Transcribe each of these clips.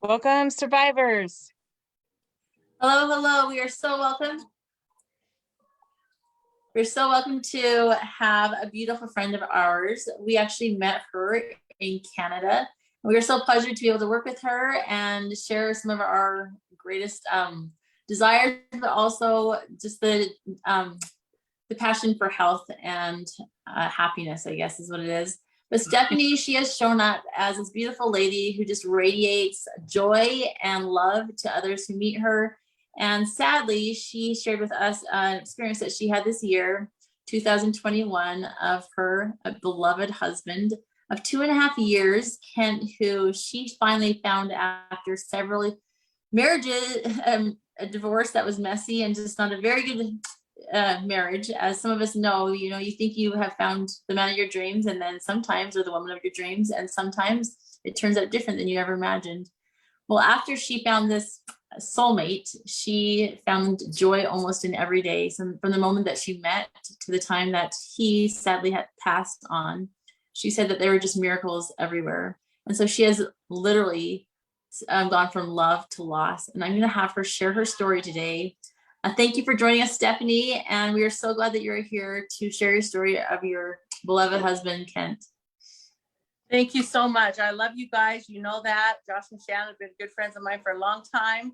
Welcome, survivors. Hello, hello. We are so welcome. We're so welcome to have a beautiful friend of ours. We actually met her in Canada. We are so pleasured to be able to work with her and share some of our greatest desires, but also just the passion for health and happiness, I guess is what it is. But Stephanie, she has shown up as this beautiful lady who just radiates joy and love to others who meet her. And sadly, she shared with us an experience that she had this year, 2021, of her beloved husband of 2.5 years, Kent, who she finally found after several marriages, a divorce that was messy and just not a very good marriage. As some of us know, you think you have found the man of your dreams, and then sometimes, or the woman of your dreams, and sometimes it turns out different than you ever imagined. Well, after she found this soulmate, she found joy almost in every day. So from the moment that she met to the time that he sadly had passed on, she said that there were just miracles everywhere. And so she has literally gone from love to loss. And I'm going to have her share her story today. Thank you for joining us, Stephanie. And we are so glad that you're here to share your story of your beloved husband, Kent. Thank you so much. I love you guys. You know that. Josh and Shannon have been good friends of mine for a long time.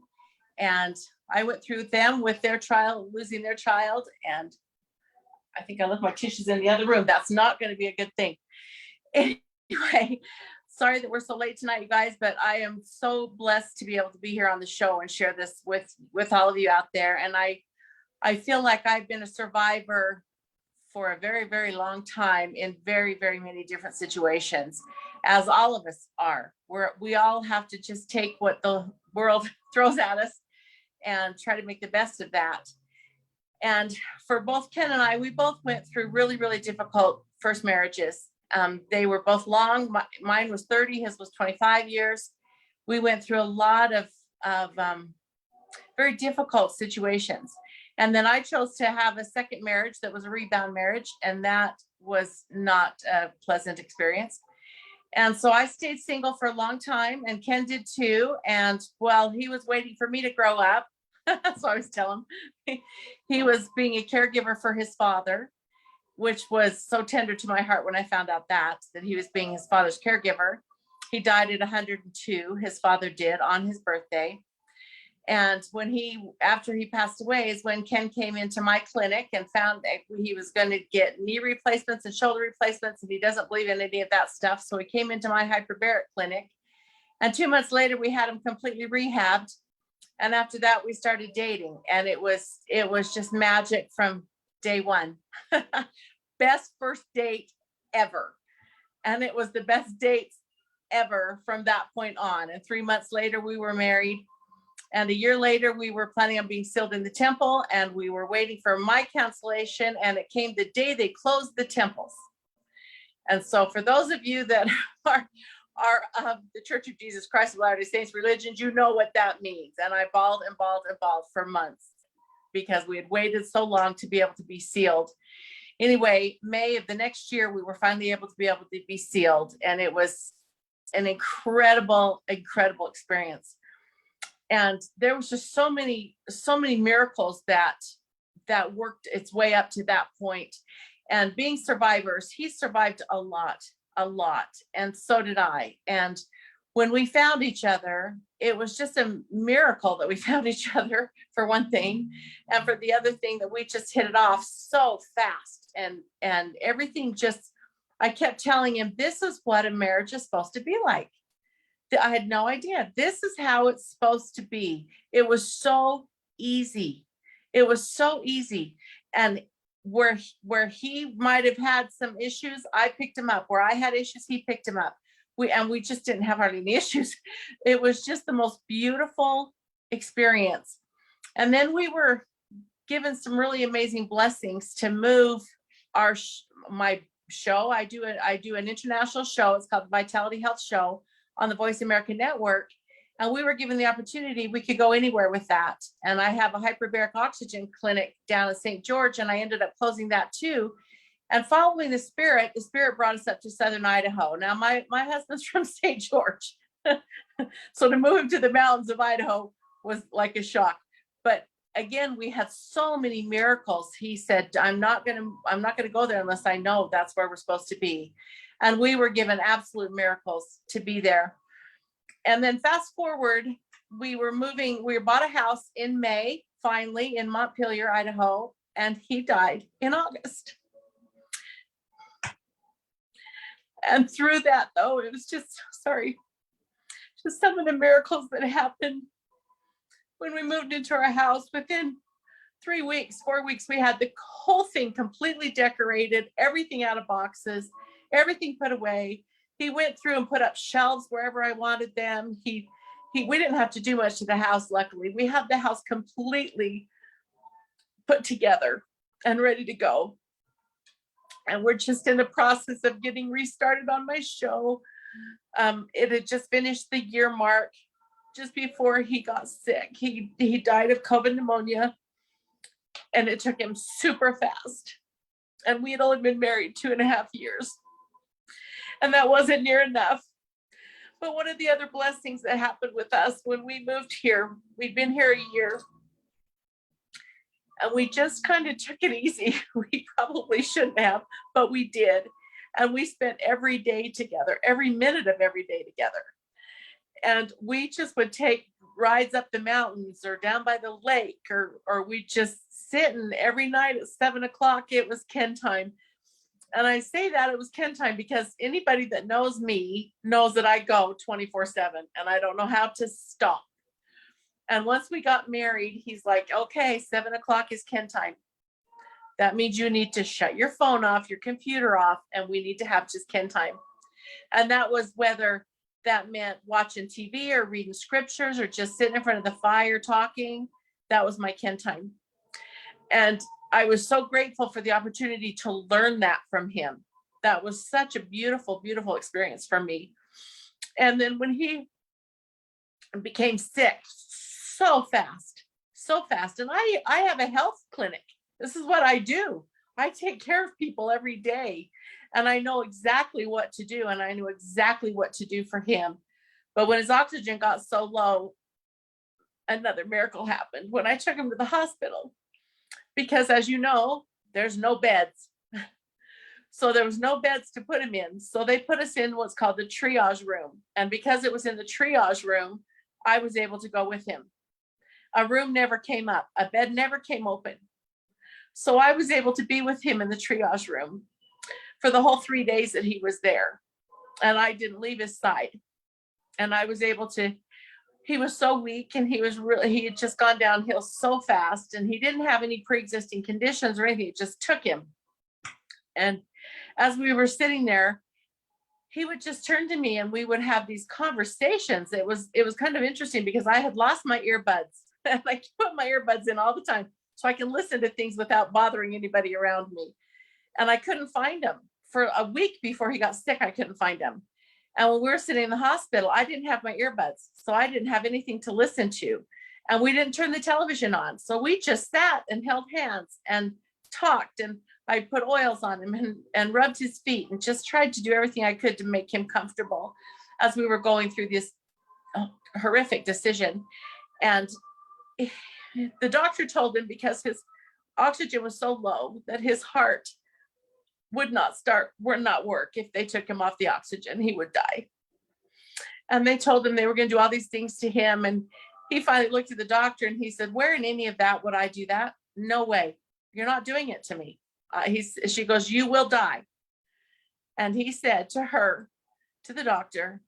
And I went through them with their trial, losing their child. And I think I left my tissues in the other room. That's not going to be a good thing. Anyway, sorry that we're so late tonight, you guys, but I am so blessed to be able to be here on the show and share this with all of you out there. And I feel like I've been a survivor for a very, very long time in very, very many different situations, as all of us are. We all have to just take what the world throws at us and try to make the best of that. And for both Ken and I, we both went through really, really difficult first marriages. They were both long. Mine was 30, his was 25 years. We went through a lot of very difficult situations. And then I chose to have a second marriage that was a rebound marriage, and that was not a pleasant experience. And so I stayed single for a long time, and Ken did too. And while he was waiting for me to grow up, so I always tell him, he was being a caregiver for his father, which was so tender to my heart when I found out that he was being his father's caregiver. He died at 102, his father did, on his birthday. And after he passed away is when Ken came into my clinic and found that he was going to get knee replacements and shoulder replacements, and he doesn't believe in any of that stuff. So he came into my hyperbaric clinic, and 2 months later we had him completely rehabbed. And after that we started dating, and it was just magic from day one. Best first date ever. And it was the best dates ever from that point on. And 3 months later we were married. And a year later, we were planning on being sealed in the temple, and we were waiting for my cancellation, and it came the day they closed the temples. And so for those of you that are of the Church of Jesus Christ of Latter-day Saints religions, you know what that means. And I bawled and bawled and bawled for months because we had waited so long to be able to be sealed. Anyway, May of the next year, we were finally able to be sealed. And it was an incredible, incredible experience. And there was just so many miracles that worked its way up to that point. And being survivors, he survived a lot. And so did I. And when we found each other, it was just a miracle that we found each other, for one thing. And for the other thing, that we just hit it off so fast. And everything just, I kept telling him, this is what a marriage is supposed to be like. I had no idea. This is how it's supposed to be. It was so easy. It was so easy. And where he might have had some issues, I picked him up. Where I had issues, he picked him up. We just didn't have hardly any issues. It was just the most beautiful experience. And then we were given some really amazing blessings to move my show. I do an international show. It's called the Vitality Health Show on the Voice America Network. And we were given the opportunity, we could go anywhere with that. And I have a hyperbaric oxygen clinic down in St. George, and I ended up closing that too. And following the spirit brought us up to Southern Idaho. Now my husband's from St. George, So to move him to the mountains of Idaho was like a shock. But again, we had so many miracles. He said, I'm not gonna go there unless I know that's where we're supposed to be. And we were given absolute miracles to be there. And then fast forward, we bought a house in May, finally, in Montpelier, Idaho, and he died in August. And through that, though, it was just some of the miracles that happened when we moved into our house. Within 4 weeks, we had the whole thing completely decorated, everything out of boxes, everything put away. He went through and put up shelves wherever I wanted them. We didn't have to do much to the house, luckily. We had the house completely put together and ready to go. And we're just in the process of getting restarted on my show. It had just finished the year mark just before he got sick. He died of COVID pneumonia, and it took him super fast. And we had only been married 2.5 years. And that wasn't near enough. But one of the other blessings that happened with us when we moved here, we'd been here a year, and we just kind of took it easy. We probably shouldn't have, but we did. And we spent every day together, every minute of every day together. And we just would take rides up the mountains or down by the lake, or we just sit, and every night at 7:00, it was Ken time. And I say that it was Ken time because anybody that knows me knows that I go 24/7 and I don't know how to stop. And once we got married, he's like, okay, 7:00 is Ken time. That means you need to shut your phone off, your computer off, and we need to have just Ken time. And that was whether that meant watching TV or reading scriptures or just sitting in front of the fire talking. That was my Ken time. And I was so grateful for the opportunity to learn that from him. That was such a beautiful, beautiful experience for me. And then when he became sick so fast. And I have a health clinic. This is what I do. I take care of people every day, and I know exactly what to do, and I knew exactly what to do for him. But when his oxygen got so low, another miracle happened when I took him to the hospital. Because as you know, there's no beds. So there was no beds to put him in. So they put us in what's called the triage room. And because it was in the triage room, I was able to go with him. A room never came up. A bed never came open. So I was able to be with him in the triage room for the whole 3 days that he was there. And I didn't leave his side. And I was able to, he was so weak, and he had just gone downhill so fast, and he didn't have any pre-existing conditions or anything. It just took him. And as we were sitting there, he would just turn to me and we would have these conversations. It was kind of interesting because I had lost my earbuds, and I put my earbuds in all the time so I can listen to things without bothering anybody around me. And I couldn't find them for a week before he got sick. I couldn't find him. And when we were sitting in the hospital, I didn't have my earbuds, so I didn't have anything to listen to. And we didn't turn the television on. So we just sat and held hands and talked, and I put oils on him and rubbed his feet and just tried to do everything I could to make him comfortable as we were going through this horrific decision. And the doctor told him because his oxygen was so low that his heart would not work. If they took him off the oxygen, he would die. And they told him they were going to do all these things to him. And he finally looked at the doctor and he said, where in any of that would I do that? No way. You're not doing it to me. She goes, you will die. And he said to the doctor,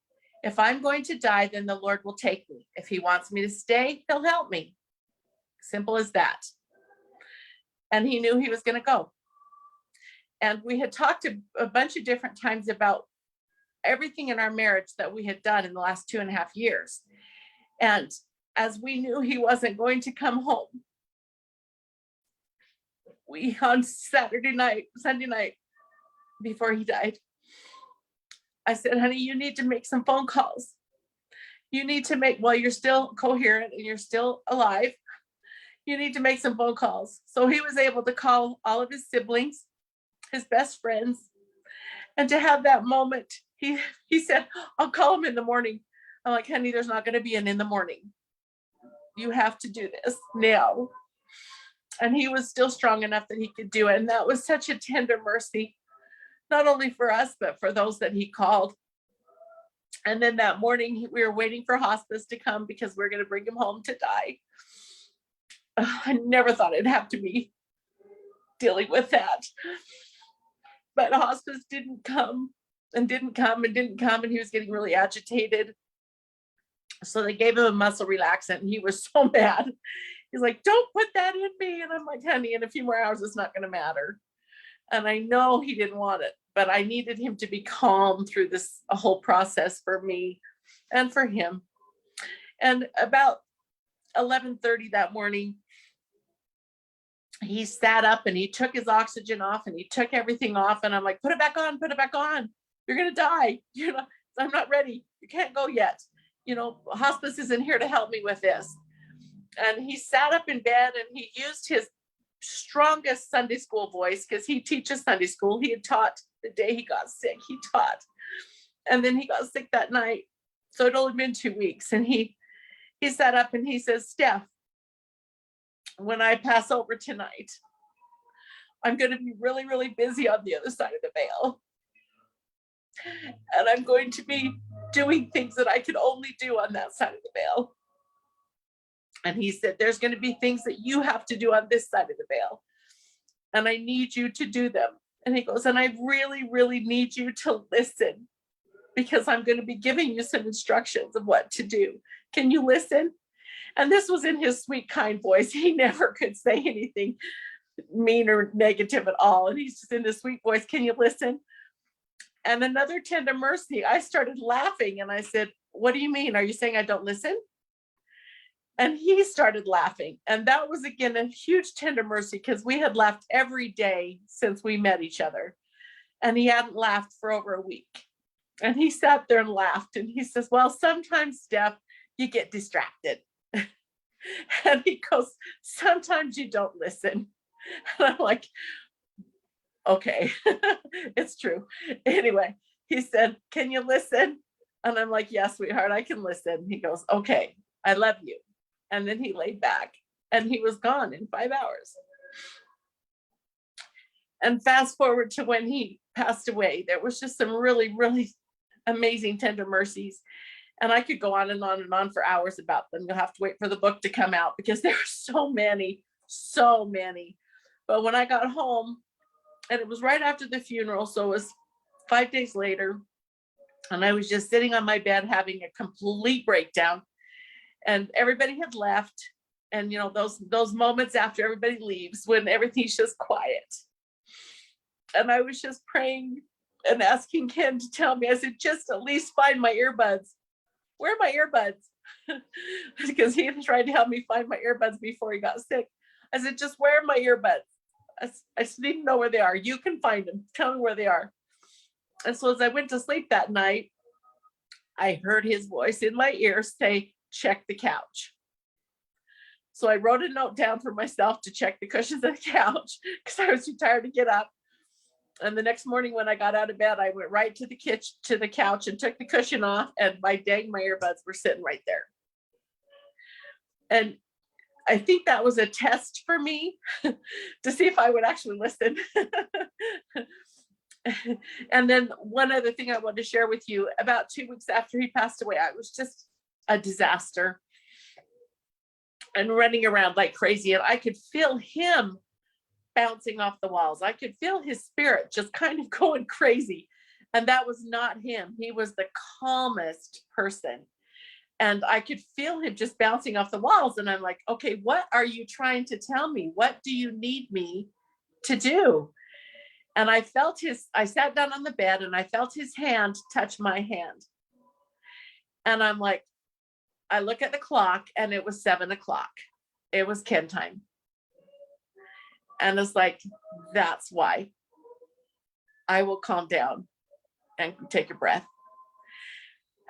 if I'm going to die, then the Lord will take me. If he wants me to stay, he'll help me. Simple as that. And he knew he was going to go. And we had talked a bunch of different times about everything in our marriage that we had done in the last 2.5 years. And as we knew he wasn't going to come home, we on Sunday night, before he died, I said, honey, you need to make some phone calls. You need to make, while you're still coherent and you're still alive, you need to make some phone calls. So he was able to call all of his siblings, his best friends, and to have that moment. He said, I'll call him in the morning. I'm like, honey, there's not going to be an in the morning. You have to do this now. And he was still strong enough that he could do it. And that was such a tender mercy, not only for us, but for those that he called. And then that morning we were waiting for hospice to come because we're going to bring him home to die. I never thought I'd have to be dealing with that. But hospice didn't come and didn't come and didn't come. And he was getting really agitated. So they gave him a muscle relaxant and he was so mad. He's like, don't put that in me. And I'm like, honey, in a few more hours, it's not going to matter. And I know he didn't want it, but I needed him to be calm through this whole process for me and for him. And about 11:30 that morning, he sat up and he took his oxygen off and he took everything off. And I'm like, put it back on, put it back on. You're going to die. You know, I'm not ready. You can't go yet. You know, hospice isn't here to help me with this. And he sat up in bed and he used his strongest Sunday school voice because he teaches Sunday school. He had taught the day he got sick. He taught. And then he got sick that night. So it'd only been 2 weeks. And he sat up and he says, Steph, when I pass over tonight, I'm going to be really, really busy on the other side of the veil. And I'm going to be doing things that I can only do on that side of the veil. And he said, there's going to be things that you have to do on this side of the veil. And I need you to do them. And he goes, and I really, really need you to listen because I'm going to be giving you some instructions of what to do. Can you listen? And this was in his sweet, kind voice. He never could say anything mean or negative at all. And he's just in this sweet voice. Can you listen? And another tender mercy, I started laughing and I said, what do you mean? Are you saying I don't listen? And he started laughing. And that was, again, a huge tender mercy because we had laughed every day since we met each other. And he hadn't laughed for over a week. And he sat there and laughed. And he says, well, sometimes, Steph, you get distracted. And he goes, sometimes you don't listen. And I'm like, okay, it's true. Anyway, he said, can you listen? And I'm like, yes, sweetheart, I can listen. He goes, okay, I love you. And then he laid back and he was gone in 5 hours. And fast forward to when he passed away, there was just some really, really amazing tender mercies. And I could go on and on and on for hours about them. You'll have to wait for the book to come out because there are so many, so many. But when I got home, and it was right after the funeral, so it was 5 days later, and I was just sitting on my bed having a complete breakdown. And everybody had left. And, you know, those moments after everybody leaves when everything's just quiet. And I was just praying and asking Ken to tell me, I said, just at least find my earbuds. Where are my earbuds? Because he had tried to help me find my earbuds before he got sick. I said, just where are my earbuds? I just need to know where they are. You can find them. Tell me where they are. And so as I went to sleep that night, I heard his voice in my ear say, check the couch. So I wrote a note down for myself to check the cushions of the couch because I was too tired to get up. And the next morning when I got out of bed, I went right to the kitchen, to the couch and took the cushion off, and my earbuds were sitting right there. And I think that was a test for me to see if I would actually listen. And then one other thing I wanted to share with you, about 2 weeks after he passed away, I was just a disaster and running around like crazy. And I could feel him bouncing off the walls. I could feel his spirit just kind of going crazy. And that was not him. He was the calmest person. And I could feel him just bouncing off the walls. And I'm like, okay, what are you trying to tell me? What do you need me to do? And I sat down on the bed and I felt his hand touch my hand. And I'm like, I look at the clock and it was 7 o'clock. It was Ken time. And it's like, that's why I will calm down and take a breath.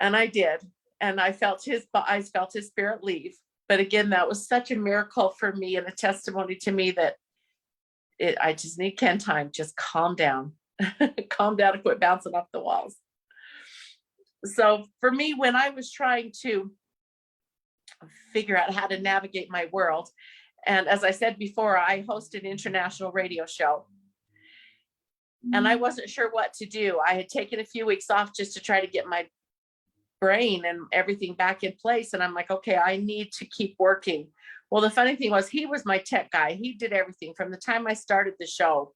And I did. And I felt his spirit leave. But again, that was such a miracle for me and a testimony to me that I just need Ken time. Just calm down. Calm down and quit bouncing off the walls. So for me, when I was trying to figure out how to navigate my world, and as I said before, I host an international radio show, and I wasn't sure what to do. I had taken a few weeks off just to try to get my brain and everything back in place. And I'm like, okay, I need to keep working. Well, the funny thing was, he was my tech guy. He did everything from the time I started the show.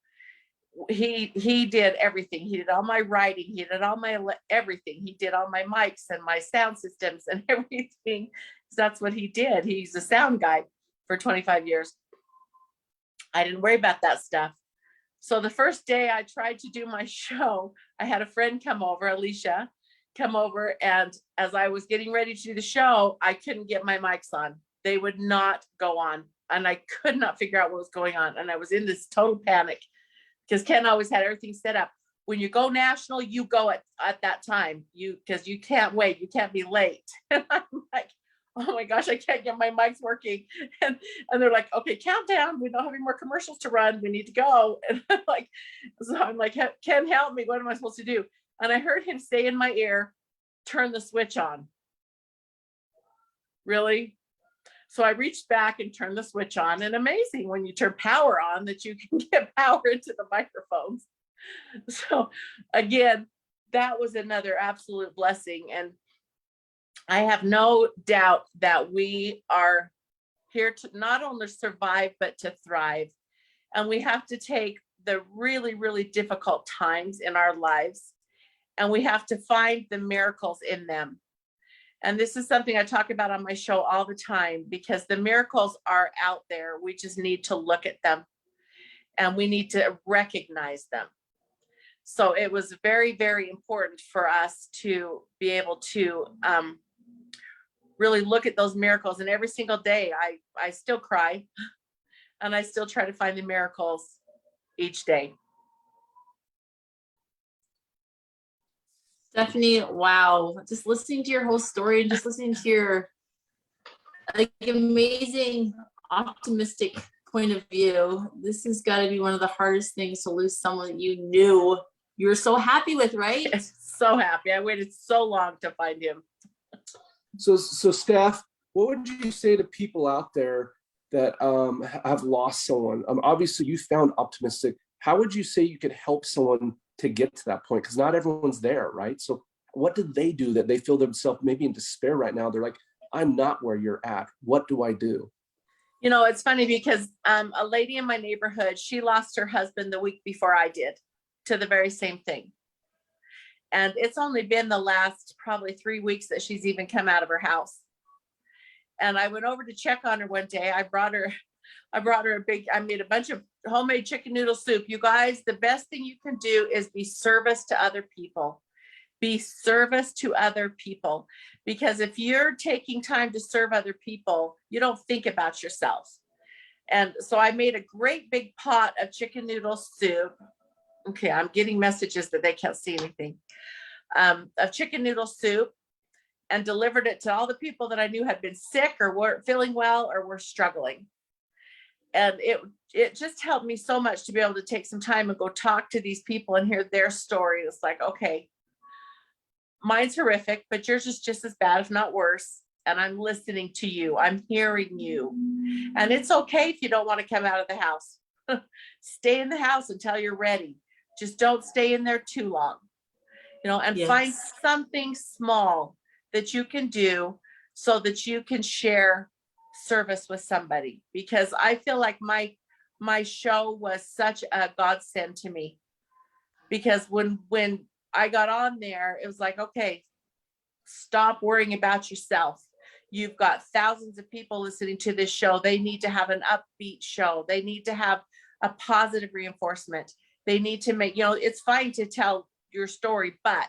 He did everything. He did all my writing. He did all my everything. He did all my mics and my sound systems and everything. So that's what he did. He's a sound guy for 25 years. I didn't worry about that stuff. So the first day I tried to do my show, I had a friend come over, Alicia, come over. And as I was getting ready to do the show, I couldn't get my mics on. They would not go on. And I could not figure out what was going on. And I was in this total panic because Ken always had everything set up. When you go national, you go at that time, because you can't wait. You can't be late. And I'm like, oh my gosh, I can't get my mics working. And they're like, okay, countdown. We don't have any more commercials to run. We need to go. And I'm like, Ken, help me. What am I supposed to do? And I heard him say in my ear, turn the switch on. Really? So I reached back and turned the switch on, and amazing when you turn power on that you can get power into the microphones. So again, that was another absolute blessing. And I have no doubt that we are here to not only survive, but to thrive. And we have to take the really, really difficult times in our lives, and we have to find the miracles in them. And this is something I talk about on my show all the time, because the miracles are out there. We just need to look at them, and we need to recognize them. So it was very, very important for us to be able to really look at those miracles. And every single day I still cry, and I still try to find the miracles each day. Stephanie, wow. Just listening to your whole story and just listening to your amazing, optimistic point of view. This has got to be one of the hardest things, to lose someone that you knew you were so happy with, right? So happy. I waited so long to find him. So Steph, what would you say to people out there that have lost someone? Obviously, you found optimistic. How would you say you could help someone to get to that point? Because not everyone's there, right? So what did they do that they feel themselves maybe in despair right now? They're like, I'm not where you're at. What do I do? You know, it's funny because a lady in my neighborhood, she lost her husband the week before I did to the very same thing. And it's only been the last probably 3 weeks that she's even come out of her house. And I went over to check on her one day. I brought her I made a bunch of homemade chicken noodle soup. You guys, the best thing you can do is be service to other people. Be service to other people. Because if you're taking time to serve other people, you don't think about yourself. And so I made a great big pot of chicken noodle soup. Okay, I'm getting messages that they can't see anything. Of chicken noodle soup, and delivered it to all the people that I knew had been sick or weren't feeling well or were struggling. And it just helped me so much to be able to take some time and go talk to these people and hear their story. It's like, okay, mine's horrific, but yours is just as bad, if not worse. And I'm listening to you. I'm hearing you. And it's okay if you don't want to come out of the house. Stay in the house until you're ready. Just don't stay in there too long, and Yes. Find something small that you can do so that you can share service with somebody. Because I feel like my show was such a godsend to me, because when I got on there, it was like, okay, stop worrying about yourself. You've got thousands of people listening to this show. They need to have an upbeat show. They need to have a positive reinforcement. They need to make, it's fine to tell your story, but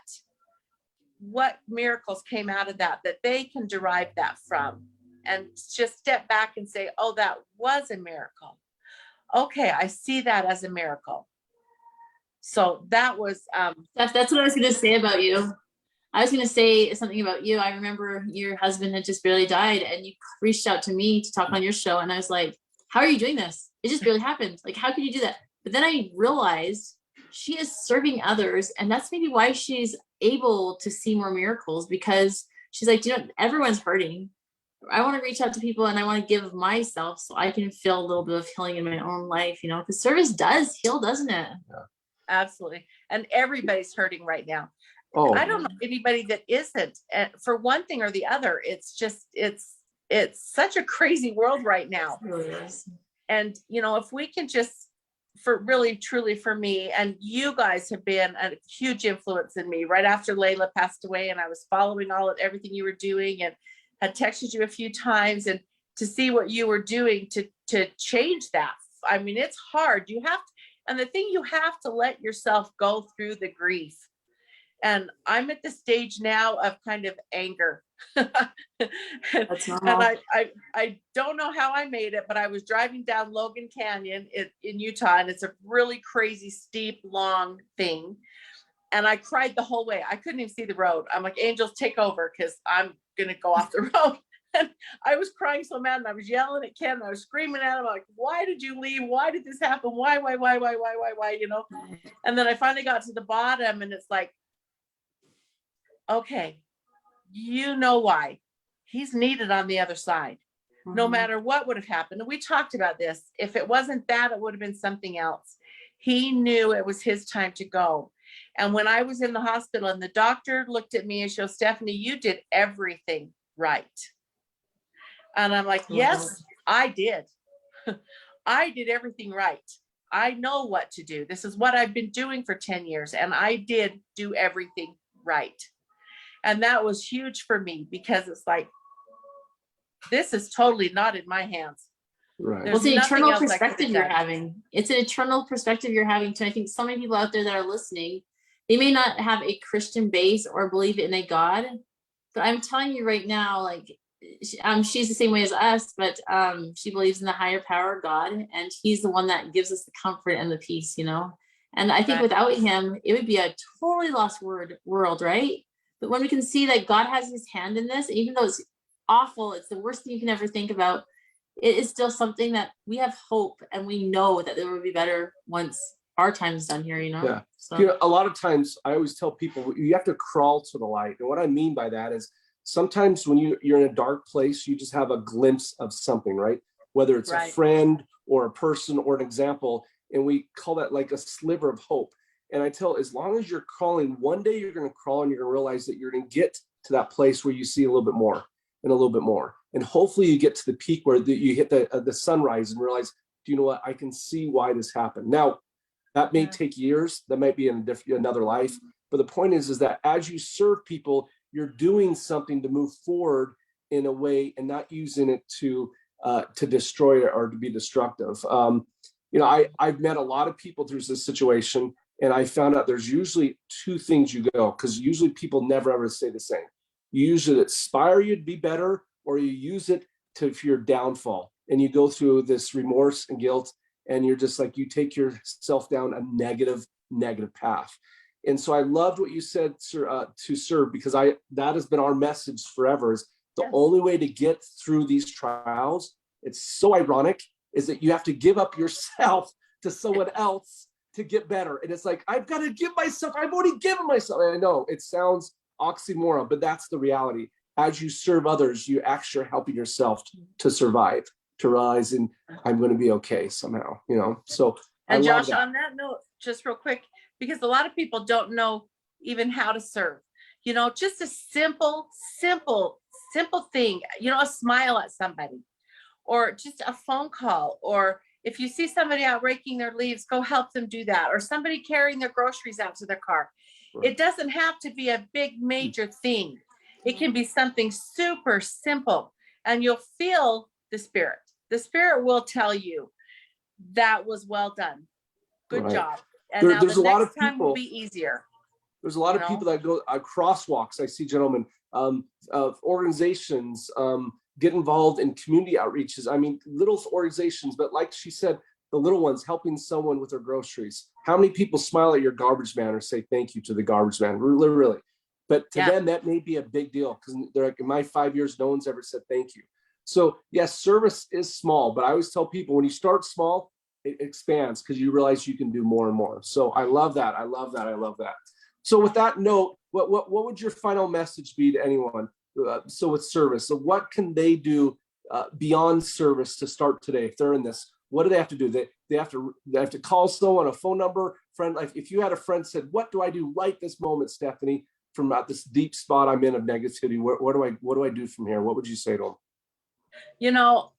what miracles came out of that they can derive that from, and just step back and say, oh, that was a miracle. Okay, I see that as a miracle. So that was That's what I was going to say about you. I was going to say something about you. I remember your husband had just barely died, and you reached out to me to talk on your show, and I was like, how are you doing this? It just barely happened. Like, how could you do that? But then I realized she is serving others, and that's maybe why she's able to see more miracles, because she's like, everyone's hurting. I want to reach out to people, and I want to give of myself so I can feel a little bit of healing in my own life, because service does heal, doesn't it? Yeah. Absolutely. And everybody's hurting right now. Oh, I don't know anybody that isn't, for one thing or the other. It's just, it's such a crazy world right now. It really is. And, if we can just, for really, truly for me, and you guys have been a huge influence in me right after Layla passed away, and I was following everything you were doing, and had texted you a few times, and to see what you were doing to change that. I mean, it's hard. You have to, and the thing, you have to let yourself go through the grief. And I'm at the stage now of kind of anger. That's normal. And I don't know how I made it, but I was driving down Logan Canyon in Utah, and it's a really crazy, steep, long thing. And I cried the whole way. I couldn't even see the road. I'm like, angels, take over, because I'm going to go off the road. And I was crying so mad, and I was yelling at Ken, and I was screaming at him, like, why did you leave? Why did this happen? Why? And then I finally got to the bottom, and it's like, okay, why. He's needed on the other side. No matter what would have happened. And we talked about this. If it wasn't that, it would have been something else. He knew it was his time to go. And when I was in the hospital, and the doctor looked at me and she goes, Stephanie, you did everything right. And I'm like, yes, I did. I did everything right. I know what to do. This is what I've been doing for 10 years. And I did do everything right. And that was huge for me, because it's like, this is totally not in my hands. right. Well, it's an eternal perspective you're having. It's an eternal perspective you're having too. I think so many people out there that are listening, they may not have a Christian base or believe in a God, but I'm telling you right now, like, she's the same way as us, but she believes in the higher power, God, and he's the one that gives us the comfort and the peace, And I think without him, it would be a totally lost world, right? But when we can see that God has his hand in this, even though it's awful, it's the worst thing you can ever think about, it is still something that we have hope, and we know that there will be better once our time's done here, Yeah. So. A lot of times I always tell people, you have to crawl to the light. And what I mean by that is, sometimes when you're in a dark place, you just have a glimpse of something, right? Whether it's a friend or a person or an example. And we call that like a sliver of hope. And I tell, as long as you're crawling, one day you're going to crawl, and you're going to realize that you're going to get to that place where you see a little bit more and a little bit more. And hopefully you get to the peak where you hit the sunrise and realize, do you know what? I can see why this happened. Now, that may take years. That might be in another life. But the point is that as you serve people, you're doing something to move forward in a way, and not using it to destroy it or to be destructive. I've met a lot of people through this situation, and I found out there's usually two things you go, because usually people never ever say the same. You use it to inspire you to be better, or you use it for your downfall, and you go through this remorse and guilt, and you're just like, you take yourself down a negative path. And so I loved what you said, to serve, because that has been our message forever, is the only way to get through these trials, it's so ironic, is that you have to give up yourself to someone else to get better. And it's like, I've got to give myself, I've already given myself. And I know it sounds oxymoron, but that's the reality. As you serve others, you actually are helping yourself to survive, to realize, and I'm going to be okay somehow, So, and Josh, on that note, just real quick, because a lot of people don't know even how to serve, just a simple thing, a smile at somebody, or just a phone call, or if you see somebody out raking their leaves, go help them do that, or somebody carrying their groceries out to their car. Right. It doesn't have to be a big major thing. It can be something super simple, and you'll feel the spirit. The spirit will tell you that was well done. Good job. And now there's the a lot next of time people, will be easier. There's a lot of people that go crosswalks. I see gentlemen, organizations, get involved in community outreaches. I mean, little organizations, but like she said, the little ones, helping someone with their groceries. How many people smile at your garbage man or say thank you to the garbage man? Really. But to them, that may be a big deal, because they're like, in my 5 years, no one's ever said thank you. So yes, service is small, but I always tell people, when you start small, it expands, because you realize you can do more and more. So I love that. So with that note, what would your final message be to anyone? So with service, so what can they do beyond service to start today? If they're in this, what do they have to do? They have to call someone, a phone number, friend. Like if you had a friend said, what do I do right this moment, Stephanie, from this deep spot I'm in of negativity? What do I do from here? What would you say to them? You know,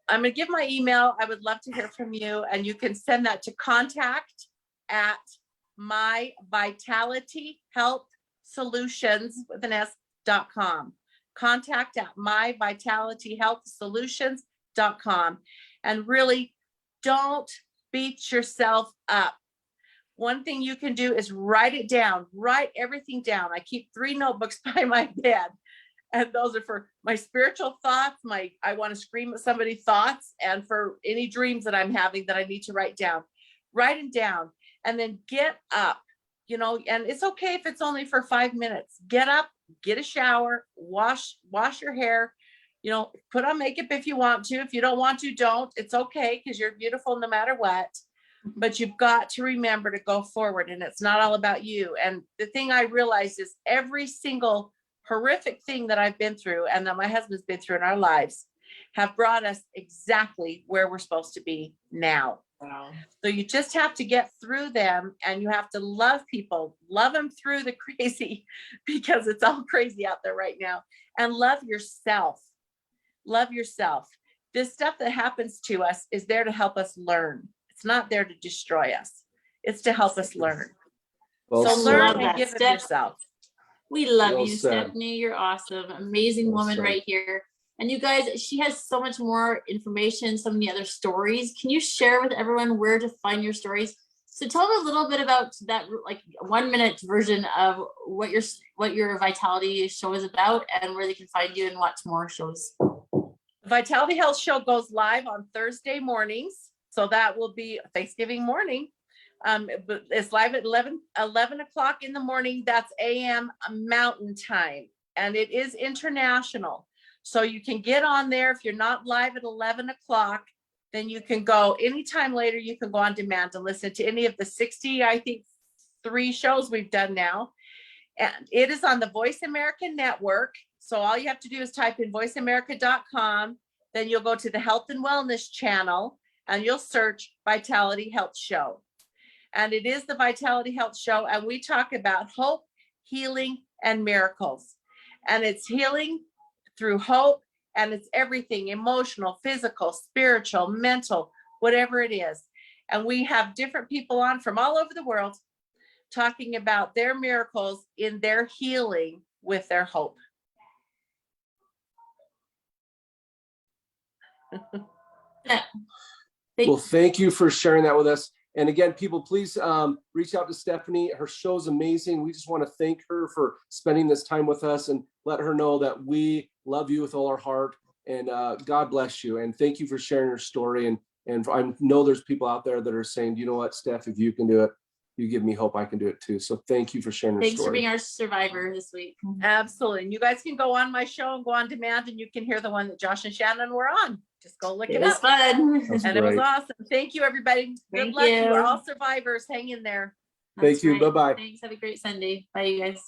I'm going to give my email. I would love to hear from you, and you can send that to contact@myvitalityhealthsolutions.com. contact@myvitalityhealthsolutions.com. And really, don't beat yourself up. One thing you can do is write it down, write everything down. I keep 3 notebooks by my bed, and those are for my spiritual thoughts, I want to scream at somebody thoughts, and for any dreams that I'm having that I need to write down. Write them down, and then get up, you know, and it's okay if it's only for 5 minutes. Get up, get a shower, wash your hair, you know, put on makeup if you want to. If you don't want to, don't. It's okay, because you're beautiful no matter what. But you've got to remember to go forward, and it's not all about you. And the thing I realized is every single horrific thing that I've been through and that my husband's been through in our lives have brought us exactly where we're supposed to be now. Wow. So you just have to get through them, and you have to love people, love them through the crazy, because it's all crazy out there right now, and love yourself. Love yourself. This stuff that happens to us is there to help us learn. It's not there to destroy us. It's to help us learn. Well So said. learn Love and that, give of Steph. yourself. We love Well you, said. Stephanie. You're awesome. Amazing Well woman said. right here. And you guys, she has so much more information, so many other stories. Can you share with everyone where to find your stories? So tell them a little bit about that, like 1-minute version of what your Vitality show is about, and where they can find you and watch more shows. Vitality Health Show goes live on Thursday mornings. So that will be Thanksgiving morning. But it's live at 11 o'clock in the morning. That's AM Mountain Time. And it is international. So you can get on there. If you're not live at 11 o'clock, then you can go anytime later. You can go on demand to listen to any of the 60, I think, 3 shows we've done now. And it is on the Voice America Network. So all you have to do is type in voiceamerica.com. Then you'll go to the Health and Wellness channel, and you'll search Vitality Health Show. And it is the Vitality Health Show. And we talk about hope, healing, and miracles. And it's healing through hope, and it's everything: emotional, physical, spiritual, mental, whatever it is. And we have different people on from all over the world talking about their miracles in their healing with their hope. Well, thank you for sharing that with us. And again, people, please reach out to Stephanie. Her show's amazing. We just want to thank her for spending this time with us, and let her know that we love you with all our heart, and God bless you. And thank you for sharing your story. And I know there's people out there that are saying, you know what, Steph, if you can do it, you give me hope I can do it too. So thank you for sharing your Thanks story. for being our survivor this week. Absolutely. And you guys can go on my show and go on demand, and you can hear the one that Josh and Shannon were on. Just go look It it was up. fun. That's And it was great. awesome. Thank you, everybody. Good Thank luck. you. You're all survivors. Hang in there. Thank you. Right. Bye-bye. Thanks. Have a great Sunday. Bye, you guys.